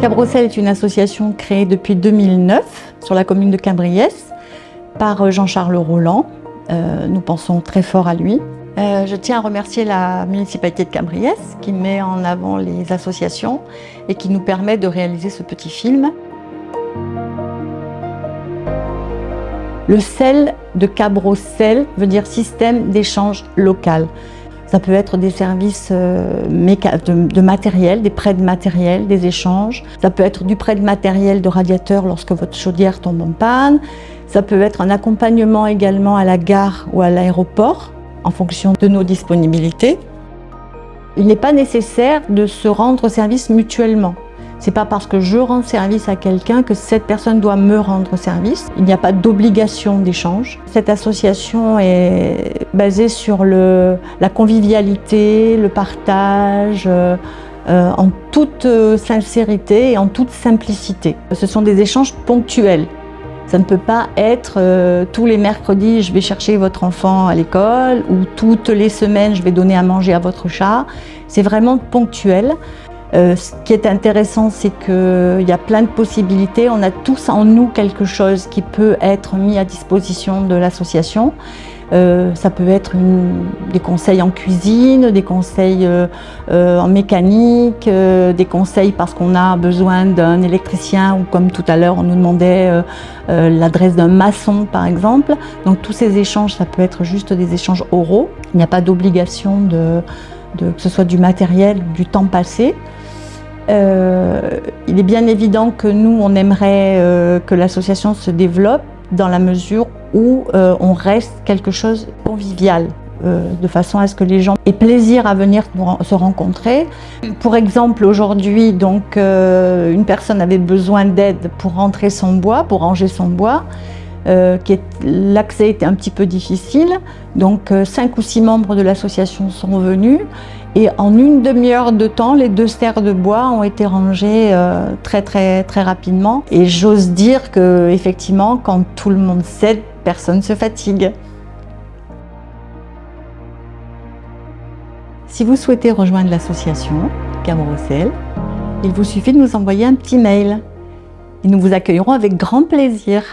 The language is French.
Cabrocel est une association créée depuis 2009 sur la commune de Cabriès par Jean-Charles Rolland. Nous pensons très fort à lui. Je tiens à remercier la municipalité de Cabriès qui met en avant les associations et qui nous permet de réaliser ce petit film. Le CEL de Cabrocel veut dire système d'échange local. Ça peut être des services de matériel, des prêts de matériel, des échanges. Ça peut être du prêt de matériel de radiateur lorsque votre chaudière tombe en panne. Ça peut être un accompagnement également à la gare ou à l'aéroport en fonction de nos disponibilités. Il n'est pas nécessaire de se rendre service mutuellement. C'est pas parce que je rends service à quelqu'un que cette personne doit me rendre service. Il n'y a pas d'obligation d'échange. Cette association est basée sur la convivialité, le partage, en toute sincérité et en toute simplicité. Ce sont des échanges ponctuels. Ça ne peut pas être tous les mercredis je vais chercher votre enfant à l'école ou toutes les semaines je vais donner à manger à votre chat. C'est vraiment ponctuel. Ce qui est intéressant, c'est qu'il y a plein de possibilités. On a tous en nous quelque chose qui peut être mis à disposition de l'association. Ça peut être des conseils en cuisine, des conseils en mécanique, des conseils parce qu'on a besoin d'un électricien ou comme tout à l'heure on nous demandait l'adresse d'un maçon par exemple. Donc tous ces échanges, ça peut être juste des échanges oraux. Il n'y a pas d'obligation que ce soit du matériel ou du temps passé. Il est bien évident que nous, on aimerait que l'association se développe dans la mesure où on reste quelque chose de convivial, de façon à ce que les gens aient plaisir à venir se rencontrer. Pour exemple, aujourd'hui, donc, une personne avait besoin d'aide pour rentrer son bois, pour ranger son bois. L'accès était un petit peu difficile, donc 5 ou 6 membres de l'association sont venus et en une demi-heure de temps, les 2 serres de bois ont été rangées très rapidement. Et j'ose dire que effectivement, quand tout le monde s'aide, personne ne se fatigue. Si vous souhaitez rejoindre l'association Cabrocel, il vous suffit de nous envoyer un petit mail et nous vous accueillerons avec grand plaisir.